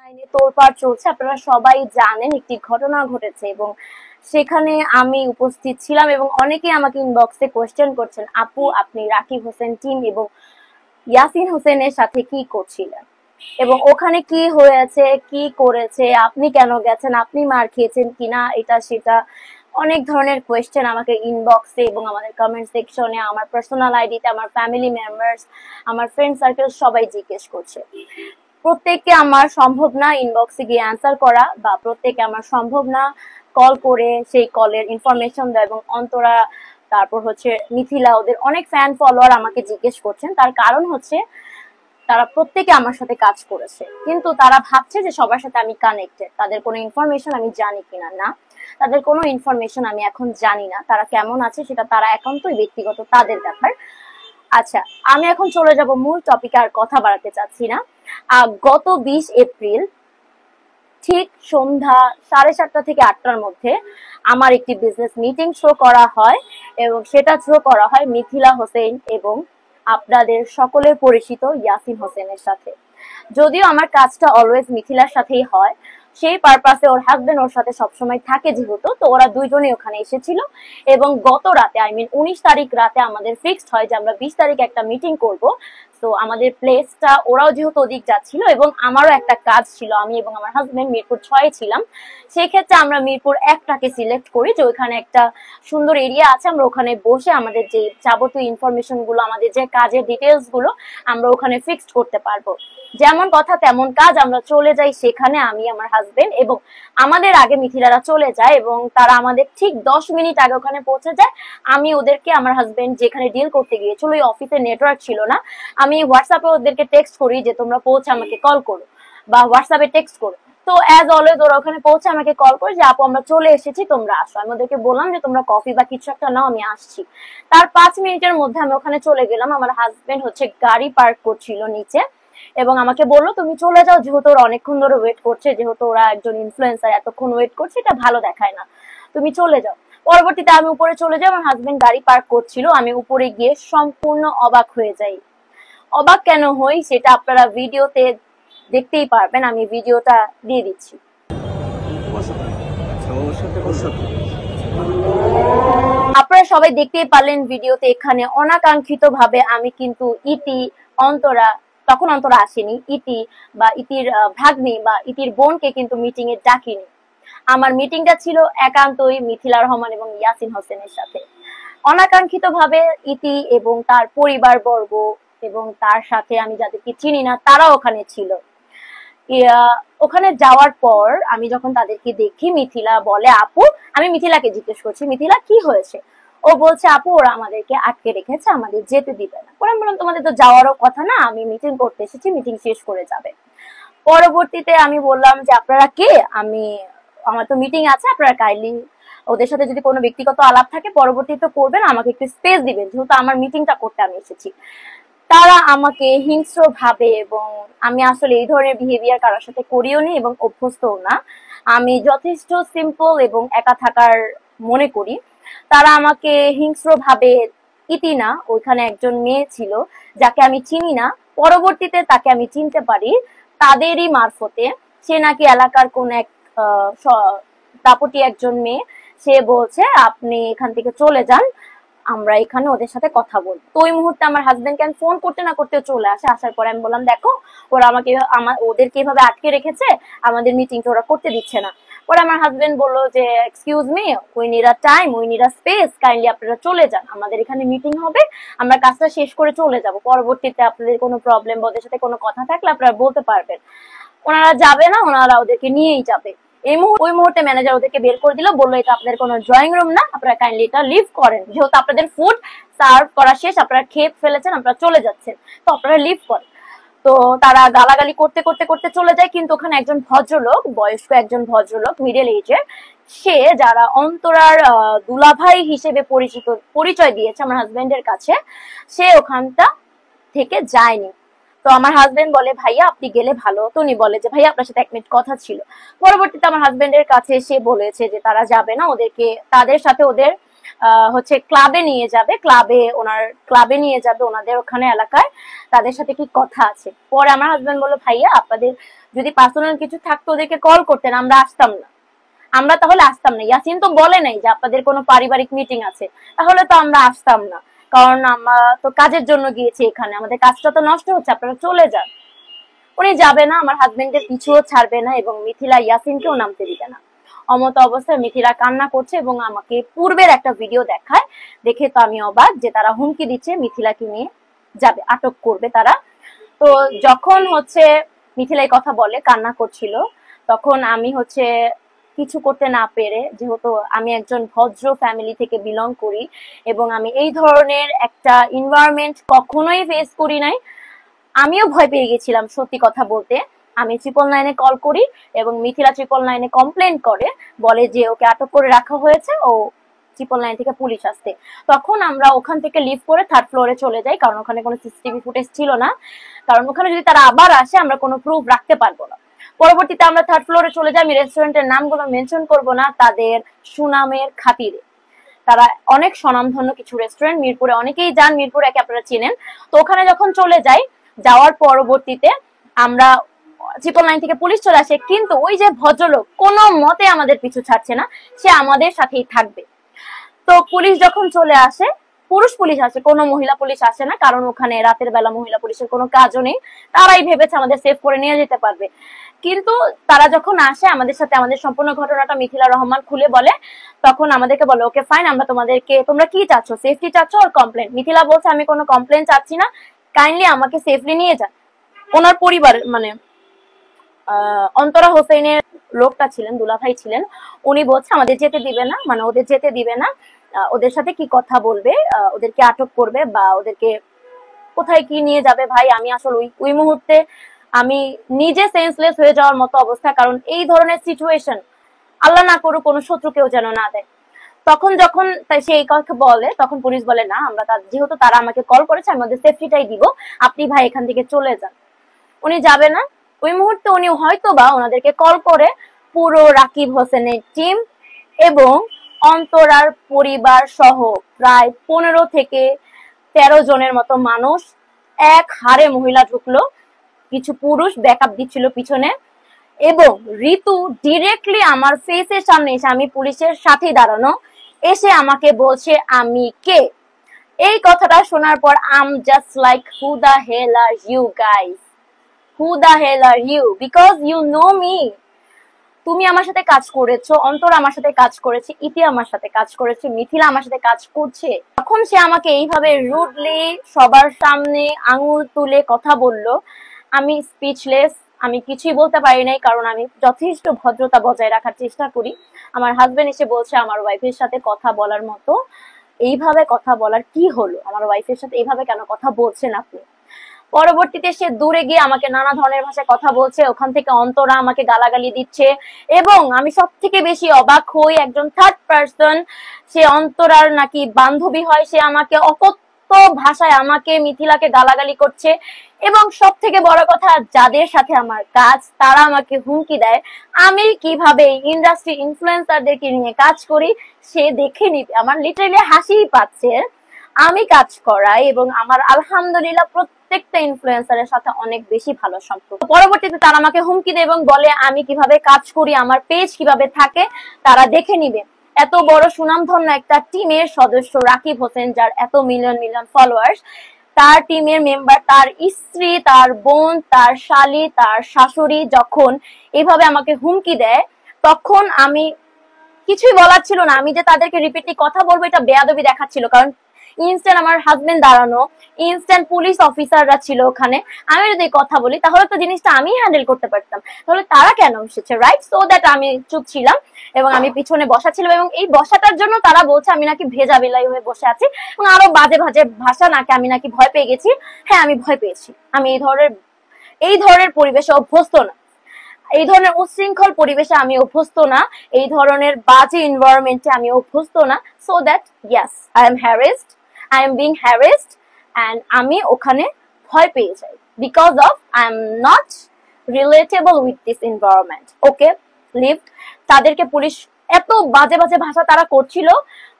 অনলাইনে তোলপাড় চলছে, আপনারা সবাই জানেন একটি ঘটনা ঘটেছে এবং সেখানে আমি উপস্থিত ছিলাম এবং অনেকেই আমাকে ইনবক্সে কোয়েশ্চেন করছেন, আপু আপনি রাকিব হোসেন টিম এবং ইয়াসিন হোসেনের সাথে কি করছিলেন এবং ওখানে কি হয়েছে, কি করেছে, আপনি কেন গেছেন, আপনি মার খেয়েছেন কিনা, এটা সেটা অনেক ধরনের কোয়েশ্চেন আমাকে ইনবক্সে এবং আমাদের কমেন্ট সেকশনে, আমার পার্সোনাল আইডিতে, আমার ফ্যামিলি মেম্বার্স, আমার ফ্রেন্ড সার্কেল সবাই জিজ্ঞেস করছে। প্রত্যেককে আমার সম্ভব না ইনবক্সে গিয়ে অ্যান্সার করা, বা প্রত্যেককে আমার সম্ভব না কল করে সেই কলের ইনফরমেশন দেওয়া। এবং অন্তরা, তারপর হচ্ছে মিথিলা, ওদের অনেক ফ্যান ফলোয়ার আমাকে জিজ্ঞেস করছেন। তার কারণ হচ্ছে তারা প্রত্যেকে আমার সাথে কাজ করেছে, কিন্তু তারা ভাবছে যে সবার সাথে আমি কানেক্টেড, তাদের কোনো ইনফরমেশন আমি জানি কিনা। না, তাদের কোনো ইনফরমেশন আমি এখন জানি না। তারা কেমন আছে সেটা তারা একান্তই ব্যক্তিগত, তাদের ব্যাপার। আচ্ছা, আমি এখন চলে যাব মূল টপিকে, আর কথা বাড়াতে চাচ্ছি না। গত 20 এপ্রিল ঠিক সন্ধ্যা 7:30 থেকে 8টার মধ্যে আমার একটি বিজনেস মিটিং থ্রো করা হয় এবং সেটা থ্রো করা হয় মিথিলা হোসেন এবং আপনাদের সকলের পরিচিত ইয়াসিন হোসেনের সাথে। যদিও আমার কাজটা অলওয়েজ মিথিলার সাথেই হয়, সেই পারপাসে ওর হাজবেন্ড ওর সাথে সবসময় থাকে যেহেতু, তো ওরা দুইজনেই ওখানে এসেছিল। এবং গত রাতে, 19 তারিখ রাতে আমাদের ফিক্সড হয় যে আমরা 20 তারিখ একটা মিটিং করব। তো আমাদের প্লেসটা, ওরাও যেহেতু ওদিক যাচ্ছিল এবং আমারও একটা কাজ ছিল, আমি এবং আমার হাজবেন্ড মিরপুর 6 ছিলাম। সেই ক্ষেত্রে আমরা মিরপুর 1টাকে সিলেক্ট করি যে ওইখানে একটা সুন্দর এরিয়া আছে, আমরা ওখানে বসে আমাদের যে যাবতীয় ইনফরমেশন গুলো, আমাদের যে কাজের ডিটেলস গুলো আমরা ওখানে ফিক্সড করতে পারবো। যেমন কথা তেমন কাজ, আমরা চলে যাই সেখানে, আমি আমার হাজবেন্ড, এবং আমাদের আগে মিথিলারা চলে যায় এবং তারা আমাদের ঠিক 10 মিনিট আগে ওখানে পৌঁছে যায়। আমি ওদেরকে, আমার হাজবেন্ড যেখানে ডিল করতে গিয়েছিল ওই অফিসে নেটওয়ার্ক ছিল না, আমি হোয়াটসঅ্যাপে ওদেরকে টেক্সট করি যে তোমরা পৌঁছে আমাকে কল করো বা হোয়াটসঅ্যাপে টেক্সট করো। তো অ্যাজ অলওয়েজ ওরা ওখানে পৌঁছে আমাকে কল করে যে আপু আমরা চলে এসেছি, তোমরা আসো। আমি ওদেরকে বললাম যে তোমরা কফি বা কিছু একটা নাও, আমি আসছি। তার 5 মিনিটের মধ্যে আমি ওখানে চলে গেলাম। আমার হাজবেন্ড হচ্ছে গাড়ি পার্ক করছিল নিচে এবং আমাকে বললো তুমি চলে যাও, যেহেতু ওরা অনেকক্ষণ ধরে ওয়েট করছে, যেহেতু ওরা একজন ইনফ্লুয়েন্সার, এতক্ষণ ওয়েট করছে, এটা ভালো দেখায় না, তুমি চলে যাও। পরবর্তীতে আমি উপরে চলে যাই, আমার হাজবেন্ড গাড়ি পার্ক করছিল, আমি উপরে গিয়ে সম্পূর্ণ অবাক হয়ে যাই। অবাক কেন হই সেটা আপনারা ভিডিওতে দেখতেই পারবেন, আমি ভিডিওটা দিয়ে দিচ্ছি। আপনারা সবাই দেখতেই পারলেন ভিডিওতে, এখানে অনাকাঙ্ক্ষিত ভাবে আমি কিন্তু ইতি, অন্তরা, তখন অন্তরা আসেনি, ইতি বা ইতির ভাগ্নি বা ইতির বোনকে কিন্তু মিটিং এ ডাকিনি। আমার মিটিংটা ছিল একান্তই মিথিলা রহমান এবং ইয়াসিন হোসেনের সাথে। অনাকাঙ্ক্ষিত ভাবে ইতি এবং তার পরিবার বর্গ এবং তার সাথে আমি যাদেরকে চিনি না তারা ওখানে ছিল। ওখানে যাওয়ার পর আমি যখন তাদেরকে দেখি, মিথিলা বলে আপু, আমি মিথিলাকে জিজ্ঞেস করছি মিথিলা কি হয়েছে, ও বলছে আপু ওরা আমাদেরকে আটকে রেখেছে, আমাদের যেতে দিবে না। পরে আমি বললাম তোমাদের তো যাওয়ারও কথা না, আমি মিটিং করতে এসেছি, মিটিং শেষ করে যাবে। পরবর্তীতে আমি বললাম যে আপনারা কে, আমার তো মিটিং আছে, আপনারা কাইন্ডলি ওদের সাথে যদি কোনো ব্যক্তিগত আলাপ থাকে পরবর্তীতে করবেন, আমাকে একটু স্পেস দিবেন, যেহেতু আমার মিটিংটা করতে আমি এসেছি। তারা আমাকে হিংস্র ভাবে, এবং আমি আসলে এই ধরনের বিহেভিয়ার কারোর সাথে করিও নি এবং অভ্যস্তও না, আমি যথেষ্ট সিম্পল এবং একা থাকার মনে করি। তারা আমাকে হিংস্র ভাবে, ইতি না, ওইখানে একজন মেয়ে ছিল যাকে আমি চিনি না, পরবর্তীতে তাকে আমি চিনতে পারি তাদেরই মারফতে। সে নাকি এলাকার কোন এক দাপটি একজন মেয়ে, সে বলছে আপনি এখান থেকে চলে যান, আমরা এখানে ওদের সাথে কথা বলবো। তো ওই মুহূর্তে আমার হাজবেন্ডকে আমি ফোন করতে না করতে চলে আসে। আসার পরে আমি বললাম দেখো ওরা আমাকে, ওদেরকে এভাবে আটকে রেখেছে, আমাদের মিটিংটা ওরা করতে দিচ্ছে না। পরে আমার হাজবেন্ড বললো যে excuse me, we need a time, we need a space, kindly আপনারা চলে যান, আমাদের এখানে মিটিং হবে, আমরা কাজটা শেষ করে চলে যাব, পরবর্তীতে আপনাদের কোনো প্রবলেম বা ওদের সাথে কোনো কথা থাকলে আপনারা বলতে পারবেন। ওনারা যাবে না, ওনারা ওদেরকে নিয়েই যাবে। ওই মুহূর্তে ম্যানেজার ওদেরকে বের করে দিল, বললো এটা আপনাদের কোনো ড্রয়িং রুম না, আপনারা কাইন্ডলি এটা লিভ করেন, যেহেতু আপনাদের ফুড সার্ভ করা শেষ, আপনারা খেয়ে ফেলেছেন, আপনারা চলে যাচ্ছেন, তো আপনারা লিভ করেন। তো তারা গালাগালি করতে করতে করতে চলে যায়। কিন্তু ওখানে একজন ভদ্রলোক, বয়স্ক একজন ভদ্রলোক, মিডল এজের, সে যারা অন্তরার দুলাভাই হিসেবে পরিচয় দিয়েছে আমার হাজবেন্ডের কাছে, সে ওখানটা থেকে যায়নি। তো আমার হাজবেন্ড বলে ভাইয়া আপনি গেলে ভালো হতো। উনি বলে যে ভাইয়া আপনার সাথে 1 মিনিট কথা ছিল। পরবর্তীতে আমার হাজবেন্ডের কাছে সে বলেছে যে তারা যাবে না, ওদেরকে, তাদের সাথে ওদের হচ্ছে ক্লাবে নিয়ে যাবে, ক্লাবে নিয়ে যাবে ওনাদের ওখানে এলাকায়, তাদের সাথে কি কথা আছে। পরে আমার হাজবেন্ড বললো ভাইয়া আপনাদের যদি পার্সোনাল কিছু থাকতো ওদেরকে কল করতেন, আমরা আসতাম না, আমরা তাহলে আসতাম না। ইয়াসিন তো বলে নাই যে আপনাদের কোনো পারিবারিক মিটিং আছে, তাহলে তো আমরা আসতাম না, কারণ আমরা তো কাজের জন্য গিয়েছি, এখানে আমাদের কাজটা তো নষ্ট হচ্ছে, আপনারা চলে যান। উনি যাবে না, আমার হাজবেন্ডের পিছুও ছাড়বে না এবং মিথিলা ইয়াসিনকেও নামতে দিবে না। অমত অবস্থায় মিথিলা কান্না করছে এবং আমাকে পূর্বের একটা ভিডিও দেখায়, দেখে তো আমি অবাক যে তারা হুমকি দিচ্ছে মিথিলাকে নিয়ে যাবে, আটক করবে তারা। তো যখন হচ্ছে মিথিলা এই কথা বলে, কান্না করছিল, তখন আমি হচ্ছে কিছু করতে না পেরে, যেহেতু আমি একজন ভদ্র ফ্যামিলি থেকে বিলং করি এবং আমি এই ধরনের একটা এনভায়রনমেন্ট কখনোই ফেস করি নাই, আমিও ভয় পেয়ে গেছিলাম সত্যি কথা বলতে। আমি 999-এ কল করি এবং মিথিলা 999-এ কমপ্লেন করে, বলে যে ওকে আটক করে রাখা হয়েছে, ও 999 থেকে পুলিশ আসছে। তখন আমরা ওখান থেকে লিভ করে 3rd ফ্লোরে চলে যাই, কারণ ওখানে কোনো সিসিটিভি ফুটেজ ছিল না, কারণ ওখানে যদি তারা আবার আসে আমরা কোনো প্রুফ রাখতে পারবো না। পরবর্তীতে আমরা 3rd ফ্লোরে চলে যাই, আমি রেস্টুরেন্টের নামগুলো মেনশন করব না তাদের সুনামের খাতিরে, তারা অনেক স্বনামধন্য কিছু রেস্টুরেন্ট, মিরপুরে অনেকেই যান, মিরপুর একে আপনারা চিনেন। তো ওখানে যখন চলে যাই, যাওয়ার পরবর্তীতে আমরা 999 থেকে পুলিশ চলে আসে, কিন্তু ওই যে ভদ্রলোক কোনো মতে আমাদের পিছু ছাড়ছে না, সে আমাদের সাথেই থাকবে। তো পুলিশ যখন চলে আসে, পুরুষ পুলিশ আসে, কোনো মহিলা পুলিশ আসে না, কারণ ওখানে রাতের বেলা মহিলা পুলিশের কোনো কাজও নেই, তারাই ভেবেছে আমাদের সেভ করে নিয়ে যেতে পারবে। কিন্তু তারা যখন আসে আমাদের সাথে আমাদের সম্পূর্ণ ঘটনাটা মিথিলা রহমান খুলে বলে, তখন আমাদেরকে বলে ওকে ফাইন, আমরা তোমরা কি চাচ্ছ, সেফটি চাচ্ছ আর কমপ্লেন? মিথিলা বলছে আমি কোনো কমপ্লেন চাচ্ছি না, কাইন্ডলি আমাকে সেফলি নিয়ে যান। ওনার পরিবার মানে অন্তরা হোসেনের লোকটা ছিলেন, দুলাভাই ছিলেন, উনি বলছে আমাদের যেতে দিবে না, মানে ওদের যেতে দিবে না, ওদের সাথে কি কথা বলবে, ওদেরকে আটক করবে বা ওদেরকে কোথায় কি নিয়ে যাবে। ভাই আমি আসলে ওই মুহূর্তে আমি নিজে সেন্সলেস হয়ে যাওয়ার মতো অবস্থা, কারণ এই ধরনের সিচুয়েশন আল্লাহ না করুক কোনো শত্রুকেও যেন না দেয়। তখন যখন সে এই কথা বলে, তখন পুলিশ বলে না, আমরা যেহেতু তারা আমাকে কল করেছে আমি ওদের সেফটিটাই দিব, আপনি ভাই এখান থেকে চলে যান। উনি যাবে না। ওই মুহূর্তে উনি হয়তো বা ওনাদেরকে কল করে পুরো রাকিব হোসেনের টিম এবং অন্তরার পরিবার সহ প্রায় 15 থেকে 13 জনের মতো মানুষ, এক হারে মহিলা ঢুকলো, কিছু পুরুষ ব্যাকআপ দিচ্ছিল পিছনে, এবং ঋতু ডিরেক্টলি আমার ফেসের সামনে এসে, আমি পুলিশের সাথে দাঁড়ানো, এসে আমাকে বলছে আমি কে। এই কথাটা শোনার পর I'm just like who the hell are you guys, who the hell are you, because you know me. তুমি আমার সাথে কাজ করেছো, অন্তর আমার সাথে কাজ করেছে, ইতি আমার সাথে কাজ করেছে, মিথিলা আমার সাথে কাজ করছে। তখন সে আমাকে এইভাবে রুডলি সবার সামনে আঙুল তুলে কথা বলল, আমি স্পিচলেস, আমি কিছুই বলতে পারি নাই, কারণ আমি যথেষ্ট ভদ্রতা বজায় রাখার চেষ্টা করি। আমার হাজবেন্ড এসে বলছে আমার ওয়াইফের সাথে কথা বলার মতো, এইভাবে কথা বলার কি হলো, আমার ওয়াইফের সাথে এইভাবে কেন কথা বলছেন আপনি। পরবর্তীতে সে দূরে গিয়ে আমাকে নানা ধরনের ভাষায় কথা বলছে, ওখান থেকে অন্তরা আমাকে গালাগালি দিচ্ছে, এবং আমি সব থেকে বেশি অবাক হই, একজন 3rd পার্সন, সে অন্তরার নাকি বান্ধবী হয়, সে আমাকে অকথ্য ভাষায় আমাকে মিথিলাকে গালাগালি করছে, এবং সব থেকে বড় কথা যাদের সাথে আমার কাজ তারা আমাকে হুমকি দেয় আমি কিভাবে ইন্ডাস্ট্রি ইনফ্লুয়েন্সারদেরকে নিয়ে কাজ করি সে দেখে নিবে। আমার লিটারালি হাসিই পাচ্ছে। আমি কাজ করাই এবং আমার আলহামদুলিল্লাহ প্রত্যেকটা ইনফ্লুয়েন্সারের সাথে অনেক বেশি ভালো সম্পর্ক। পরবর্তীতে তারা আমাকে হুমকি দেয় এবং বলে আমি কিভাবে কাজ করি, আমার পেজ কিভাবে থাকে তারা দেখে নিবে। এত বড় সুনামধন্য একটা টিমের সদস্য রাকিব হোসেন, যার এত মিলিয়ন মিলিয়ন ফলোয়ার্স, তার টিমের মেম্বার, তার স্ত্রী, তার বোন, তার শালী, তার শাশুড়ি যখন এভাবে আমাকে হুমকি দেয়, তখন আমি কিছুই বলার ছিল না। আমি যে তাদেরকে রিপিটলি কথা বলবো এটা বেয়াদবি দেখাচ্ছিল, কারণ ইনস্ট্যান্ট আমার হাজবেন্ড দাঁড়ানো, ইনস্ট্যান্ট পুলিশ অফিসাররা ছিল ওখানে। আমি যদি কথা বলি তাহলে তো জিনিসটা আমি হ্যান্ডেল করতে পারতাম, তাহলে তারা কেন এসেছে, রাইট? সো দ্যাট আমি চুপ ছিলাম এবং আমি পিছনে বসা ছিলাম, এবং এই বসাটার জন্য তারা বলছে আমি নাকি ভেজা বেলাই হয়ে বসে আছি, এবং আরো বাজে বাজে ভাষা, নাকি আমি নাকি ভয় পেয়ে গেছি। হ্যাঁ আমি ভয় পেয়েছি, আমি এই ধরনের পরিবেশে অভ্যস্ত না, এই ধরনের উচ্ছৃঙ্খল পরিবেশে আমি অভ্যস্ত না, এই ধরনের বাজে এনভায়রনমেন্টে আমি অভ্যস্ত না। So that yes I am harassed, I am being harassed, and আমি ওখানে ভয় পেয়ে যাই because of I am not relatable with this environment. Okay, leave. তাদেরকে পুলিশ এত বাজে বাজে ভাষা তারা করছিল।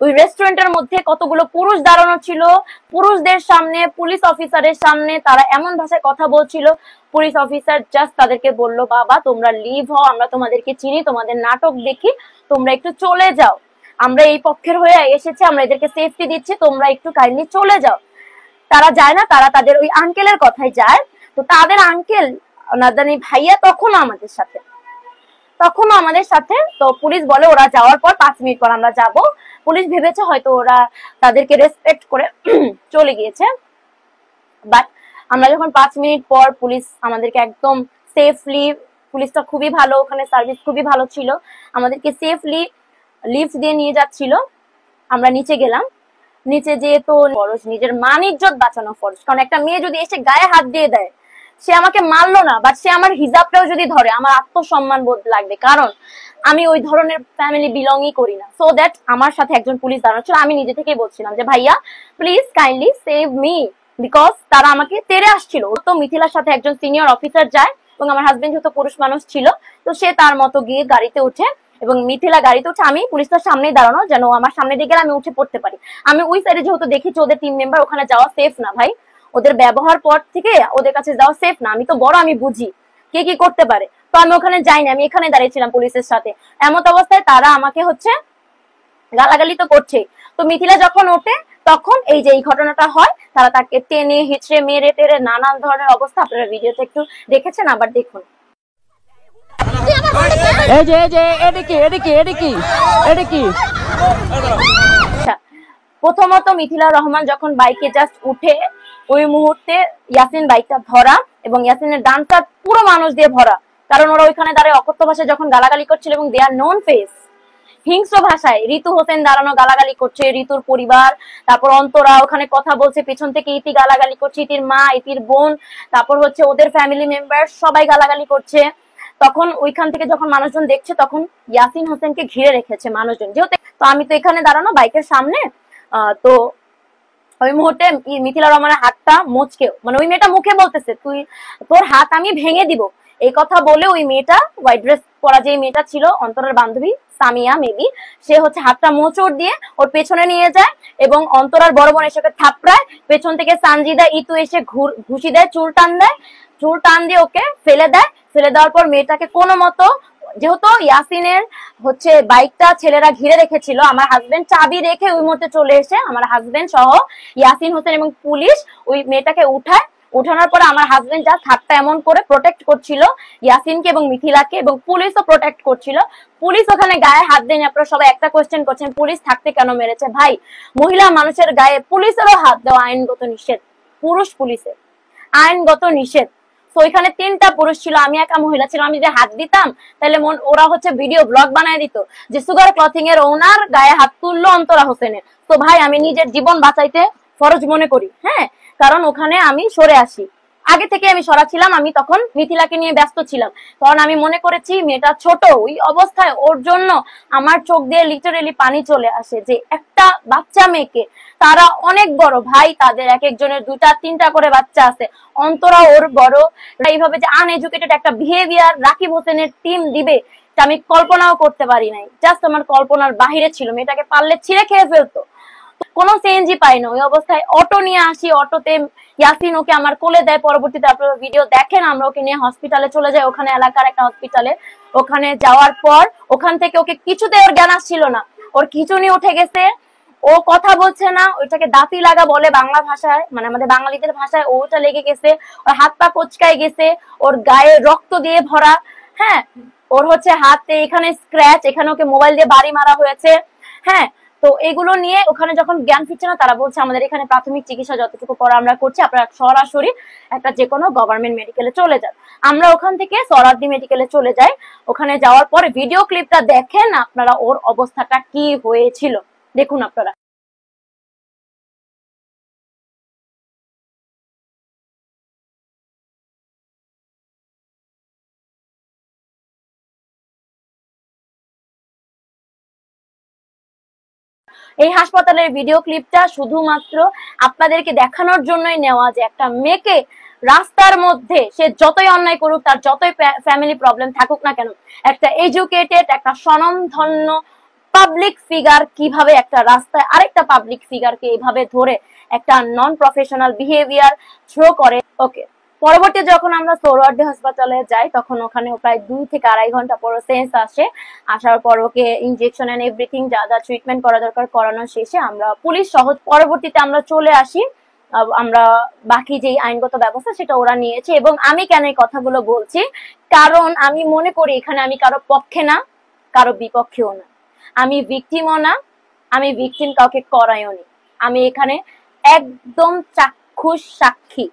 ওই রেস্টুরেন্টের মধ্যে কতগুলো পুরুষ দাঁড়ানো ছিল, পুরুষদের সামনে, পুলিশ অফিসারের সামনে তারা এমন ভাষায় কথা বলছিল। পুলিশ অফিসার জাস্ট তাদেরকে বলল, বাবা তোমরা লিভ হও, আমরা তোমাদেরকে চিনি, তোমাদের নাটক দেখি, তোমরা একটু চলে যাও, আমরা এই পক্ষের হয়ে এসেছি, আমরা এদেরকে সেফটি দিচ্ছি, তোমরা একটু কাইন্ডলি চলে যাও। তারা যায় না, তারা তাদের ওই আঙ্কেলের কথাই যায়। তো তাদের আঙ্কেল নাদানি ভাইয়া তখনও আমাদের সাথে। তো পুলিশ বলে ওরা যাওয়ার পর 5 মিনিট পর আমরা যাব। পুলিশ ভেবেছে হয়তো ওরা তাদেরকে রেসপেক্ট করে চলে গিয়েছে, বাট আমরা যখন 5 মিনিট পর পুলিশ আমাদেরকে একদম সেফলি, পুলিশটা খুবই ভালো, ওখানে সার্ভিস খুবই ভালো ছিল, আমাদেরকে সেফলি লিফট দিয়ে নিয়ে যাচ্ছিল। আমরা নিচে গেলাম। নিচে যেয়ে তো ফরজ, নিজের মান ইজ্জত বাঁচানো ফরজ, কারণ একটা মেয়ে যদি এসে গায়ে হাত দিয়ে দেয়, সে আমাকে মারলো না, বাট সে আমার হিজাবটাও যদি ধরে, আমার আত্মসম্মান বোধ লাগবে, কারণ আমি ওই ধরনের ফ্যামিলি বিলংই করি না। সো দ্যাট আমার সাথে একজন পুলিশ দাঁড়ানো ছিল, আমি নিজে থেকেই বলছিলাম যে ভাইয়া please kindly save me, because তারা আমাকে তেড়ে আসছিল। তো মিথিলার সাথে একজন সিনিয়র অফিসার যায়, এবং আমার হাজবেন্ড যেহেতু পুরুষ মানুষ ছিল, তো সে তার মতো গিয়ে গাড়িতে উঠে, এবং মিথিলা গাড়িতে উঠে, আমি পুলিশের সামনেই দাঁড়ানো, যেন আমার সামনে দিয়ে গেলে আমি উঠে পড়তে পারি। আমি ওই সাইডে যেহেতু দেখেছি ওদের টিম মেম্বার, ওখানে যাওয়া সেফ না ভাই, ওদের ব্যবহার পর থেকে ওদের কাছে যাওয়া সেফ না। আমি তো বড়, আমি বুঝি কে কি করতে পারে, তো আমি ওখানে যাইনি, আমি এখানে দাঁড়িয়েছিলাম পুলিশের সাথে। এমন অবস্থায় তারা আমাকে হচ্ছে গালাগালি তো করছে। তো মিথিলা যখন ওঠে তখন এই যে এই ঘটনাটা হয়, তারা তাকে টেনে হিচড়ে মেরে টেরে নানান ধরনের অবস্থা। আপনারা ভিডিওতে একটু দেখেছেন, আবার দেখুন। প্রথমত মিথিলা রহমান যখন বাইকে জাস্ট উঠে, ওই মুহূর্তে ইয়াসিন বাইকটা ধরা, এবং ইয়াসিনের ডানটা পুরো মানুষ দিয়ে ভরা, কারণ ওরা ওইখানে দাঁড়িয়ে অকথ্য ভাষায় যখন গালাগালি করছিল, এবং দে আর নন ফেস, হিংস্র ভাষায় ঋতু হোসেন দাঁড়ানো গালাগালি করছে, ঋতুর পরিবার, তারপর অন্তরা ওখানে কথা বলছে, পেছন থেকে ইতি গালাগালি করছে, ইতির মা, ইতির বোন, তারপর হচ্ছে ওদের ফ্যামিলি মেম্বার, সবাই গালাগালি করছে। তখন ওইখান থেকে যখন মানুষজন দেখছে, তখন ইয়াসিন হোসেনকে ঘিরে রেখেছে মানুষজন, যেহেতু তো আমি তো এখানে দাঁড়ানো বাইকের সামনে। তো ওই মুহূর্তে মিথিলা রহমানের হাতটা মোচকে, মানে ওই মেয়েটা মুখে বলতেছে তুই, তোর হাত আমি ভেঙে দিব, এই কথা বলে ওই মেয়েটা, হোয়াইট ড্রেস পরা যে মেয়েটা ছিল অন্তরের বান্ধবী সামিয়া মেবি, সে হচ্ছে হাতটা মোচড় দিয়ে ওর পেছনে নিয়ে যায়, এবং অন্তরার বড় বোন এসে থাপড়ায়, পেছন থেকে সানজিদা ইতু এসে ঘুষি দেয়, চুল টান দিয়ে ওকে ফেলে দেয়। ফেলে দেওয়ার পর মেয়েটাকে কোনো মতো, যেহেতু ইয়াসিনের হচ্ছে বাইকটা ছেলেরা ঘিরে রেখেছিল, আমার হাজবেন্ড চাবি রেখে ওই মুহূর্তে চলে এসে আমার হাজবেন্ড সহ ইয়াসিন হোসেন এবং পুলিশ ওই মেয়েটাকে উঠানোর পরে আমার হাজবেন্ড যা হাতটা এমন করে প্রোটেক্ট করছিল ইয়াসিনকে এবং মিথিলাকে, এবং পুলিশও প্রোটেক্ট করছিল। পুলিশ ওখানে গায়ে হাত দেয়নি। আপনারা সবাই একটা কোয়েশ্চেন করছেন পুলিশ থাকতে কেন মেরেছে। ভাই, মহিলা মানুষের গায়ে পুলিশেরও হাত দেওয়া আইনগত নিষেধ, পুরুষ পুলিশের আইনগত নিষেধ। তো ওইখানে 3টা পুরুষ ছিল, আমি একা মহিলা ছিলাম। আমি যে হাত দিতাম তাহলে ওরা হচ্ছে ভিডিও ব্লগ বানায় দিত যে সুগার ক্লথিং এর ওনার গায়ে হাত তুললো অন্তরা হোসেনের। তো ভাই, আমি নিজের জীবন বাঁচাইতে ফরজ মনে করি, হ্যাঁ, কারণ ওখানে আমি সরে আসি, আগে থেকে আমি সরা ছিলাম। আমি তখন মিথিলাকে নিয়ে ব্যস্ত ছিলাম, কারণ আমি মনে করেছি মেয়েটা ছোট, ওই অবস্থায় ওর জন্য আমার চোখ দিয়ে লিটারেলি পানি চলে আসে, যে একটা বাচ্চা মেয়েকে, তারা অনেক বড় ভাই, তাদের এক একজনের 2টা 3টা করে বাচ্চা আছে, অন্তরা ওর বড়, এইভাবে যে আনএডুকেটেড একটা বিহেভিয়ার রাকিব হোসেনের টিম দিবে, আমি কল্পনাও করতে পারি নাই। জাস্ট আমার কল্পনার বাহিরে ছিল। মেয়েটাকে পারলে ছিঁড়ে খেয়ে ফেলতো। কোনো সিএনজি পাই না, ওই অবস্থায় অটো নিয়ে আসি, অটোতে ইয়াসিন ওকে আমার কোলে দেয়। পরবর্তীতে আপনারা ভিডিও দেখেন, আমরা ওকে নিয়ে হসপিটালে চলে যাই, ওখানে এলাকার একটা হসপিটালে। ওখানে যাওয়ার পর ওখান থেকে ওকে কিছুতে ওর জ্ঞান আসছিল না, ওর খিচুনি উঠে গেছে, ও কথা বলছে না, ওইটাকে দাঁতি লাগা বলে বাংলা ভাষায়, মানে আমাদের বাঙালিদের ভাষায়, ওটা লেগে গেছে, ওর হাত পা কোচকায় গেছে, ওর গায়ে রক্ত দিয়ে ভরা, হ্যাঁ, ওর হচ্ছে হাতে এখানে স্ক্র্যাচ, এখানে ওকে মোবাইল দিয়ে বাড়ি মারা হয়েছে, হ্যাঁ। তো এগুলো নিয়ে ওখানে যখন জ্ঞান ফিরছে না, তারা বলছে আমাদের এখানে প্রাথমিক চিকিৎসা যতটুকু করা আমরা করছি, আপনারা সরাসরি একটা যে কোনো গভর্নমেন্ট মেডিকেলে চলে যান। আমরা ওখান থেকে সরারদি মেডিকেলে চলে যাই। ওখানে যাওয়ার পরে ভিডিও ক্লিপটা দেখেন আপনারা, ওর অবস্থাটা কি হয়েছিল দেখুন আপনারা। এই হাসপাতালের ভিডিও ক্লিপটা শুধুমাত্র আপনাদেরকে দেখানোর জন্যই নেওয়া, যে একটা মেয়েকে রাস্তার মধ্যে, সে যতই অন্যায় করুক, তার যতই ফ্যামিলি প্রবলেম থাকুক না কেন, একটা এডুকেটেড, একটা স্বনামধন্য পাবলিক ফিগার কিভাবে একটা রাস্তায় আরেকটা পাবলিক ফিগারকে এইভাবে ধরে একটা নন প্রফেশনাল বিহেভিয়ার থ্রো করে। ওকে, পরবর্তী যখন আমরা সোহরাওয়ার্দী হাসপাতালে যাই তখন ওখানে প্রায় 2 থেকে 2.5 ঘন্টা পর সেন্স আসে। আসার পর ওকে ইনজেকশন এন্ড এভরিথিং যা যা ট্রিটমেন্ট করা দরকার করানো শেষে আমরা পুলিশ সহ পরবর্তীতে আমরা চলে আসি। আমরা বাকি যে আইনগত ব্যবস্থা সেটা ওরা নিয়েছে। এবং আমি কেন এই কথাগুলো বলছি, কারণ আমি মনে করি এখানে আমি কারো পক্ষে না, কারো বিপক্ষেও না, আমি ভিকটিমও না, আমি ভিকটিম কাউকে করাইও নি। আমি এখানে একদম চাক্ষুষ সাক্ষী,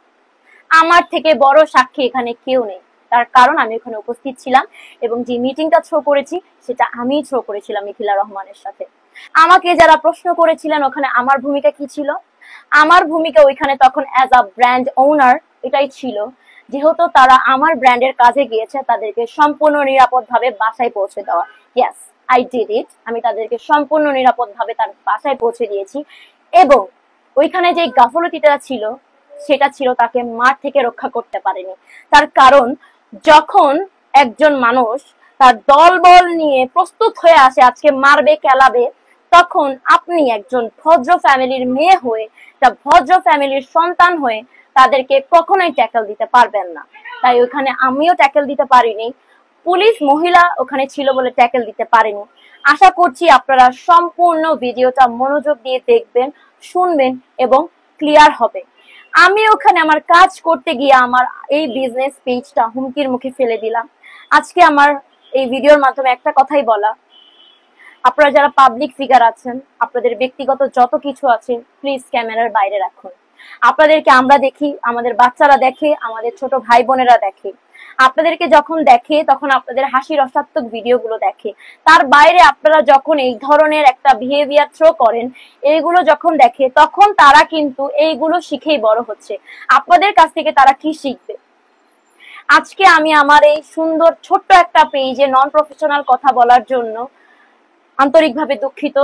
আমার থেকে বড় সাক্ষী এখানে কেউ নেই। তার কারণ আমি ওখানে উপস্থিত ছিলাম এবং যে মিটিংটা থ্রো করেছি সেটা আমি থ্রো করেছিলাম মিথিলা রহমানের সাথে। আমাকে যারা প্রশ্ন করেছিলেন ওখানে আমার ভূমিকা কি ছিল, আমার ভূমিকা ওইখানে তখন অ্যাজ আ ব্র্যান্ড ওনার এটাই ছিল, যেহেতু তারা আমার ব্র্যান্ডের কাজে গিয়েছে তাদেরকে সম্পূর্ণ নিরাপদভাবে বাসায় পৌঁছে দেওয়া। Yes, I did it. আমি তাদেরকে সম্পূর্ণ নিরাপদভাবে তার বাসায় পৌঁছে দিয়েছি। এবং ওইখানে যে গাফলতিটা ছিল সেটা ছিল তাকে মার থেকে রক্ষা করতে পারেনি। তার কারণ যখন একজন মানুষ তার দলবল নিয়ে প্রস্তুত হয়ে আসে আজকে মারবে কেলাবে, তখন আপনি একজন ভদ্র ফ্যামিলির মেয়ে হয়ে, একটা ভদ্র ফ্যামিলির সন্তান হয়ে তাদেরকে কখনোই ট্যাকল দিতে পারবেন না। তাই ওখানে আমিও ট্যাকল দিতে পারিনি, পুলিশ মহিলা ওখানে ছিল বলে ট্যাকল দিতে পারেনি। আশা করছি আপনারা সম্পূর্ণ ভিডিওটা মনোযোগ দিয়ে দেখবেন, শুনবেন এবং ক্লিয়ার হবে। আমি ওখানে আমার কাজ করতে গিয়ে আমার এই বিজনেস পেজটা হুমকির মুখে ফেলে দিলাম। আজকে আমার এই ভিডিওর মাধ্যমে একটা কথাই বলা, আপনারা যারা পাবলিক ফিগার আছেন, আপনাদের ব্যক্তিগত যত কিছু আছে প্লিজ ক্যামেরার বাইরে রাখুন। আপনাদেরকে আমরা দেখি, আমাদের বাচ্চারা দেখে, আমাদের ছোট ভাই বোনেরা দেখে। আপনাদেরকে যখন দেখে তখন আপনাদের হাসি রসাত্মক ভিডিওগুলো দেখে। তার বাইরে আপনারা যখন এই ধরনের একটা বিহেভিয়ার থ্রো করেন, এইগুলো যখন দেখে তখন তারা কিন্তু এইগুলো শিখেই বড় হচ্ছে। আপনাদের কাছ থেকে তারা কি শিখবে? আজকে আমি আমার এই সুন্দর ছোট্ট একটা পেজে নন প্রফেশনাল কথা বলার জন্য আন্তরিকভাবে দুঃখিত।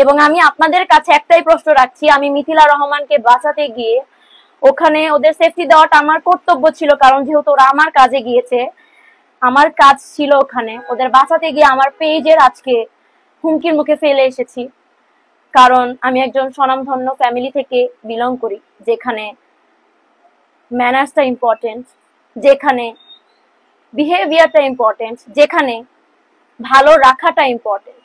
এবং আমি আপনাদের কাছে একটাই প্রশ্ন রাখছি, আমি মিথিলা রহমানকে বাঁচাতে গিয়ে ওখানে ওদের সেফটি দেওয়াটা আমার কর্তব্য ছিল, কারণ যেহেতু ওরা আমার কাজে গিয়েছে, আমার কাজ ছিল ওখানে ওদের বাঁচাতে গিয়ে আমার পেজের আজকে হুমকির মুখে ফেলে এসেছি। কারণ আমি একজন স্বনামধন্য ফ্যামিলি থেকে বিলং করি, যেখানে ম্যানার্সটা ইম্পর্টেন্ট, যেখানে বিহেভিয়ারটা ইম্পর্টেন্ট, যেখানে ভালো রাখাটা ইম্পর্টেন্ট।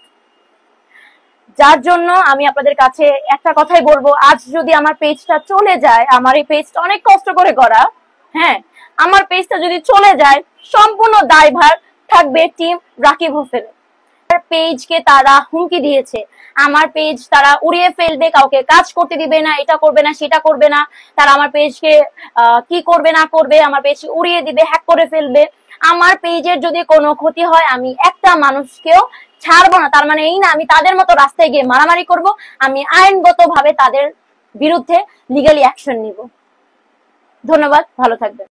যার জন্য আমি আপনাদের কাছে একটা কথাই বলবো, আজ যদি আমার পেজটা চলে যায়, আমার এই পেজটা অনেক কষ্ট করে করা, হ্যাঁ, আমার পেজটা যদি চলে যায় সম্পূর্ণ দায়ভার থাকবে টিম রাকিব হোসেন। পেজকে তারা হুমকি দিয়েছে, আমার পেজ তারা উড়িয়ে ফেলবে, কাউকে কাজ করতে দিবে না, এটা করবে না সেটা করবে না, তারা আমার পেজকে কি করবে না করবে, আমার পেজ উড়িয়ে দিবে, হ্যাক করে ফেলবে। আমার পেজের যদি কোনো ক্ষতি হয় আমি একটা মানুষকেও ছাড়বো না। তার মানে এই না আমি তাদের মতো রাস্তায় গিয়ে মারামারি করব, আমি আইনগতভাবে তাদের বিরুদ্ধে লিগ্যালি অ্যাকশন নিব। ধন্যবাদ, ভালো থাকবেন।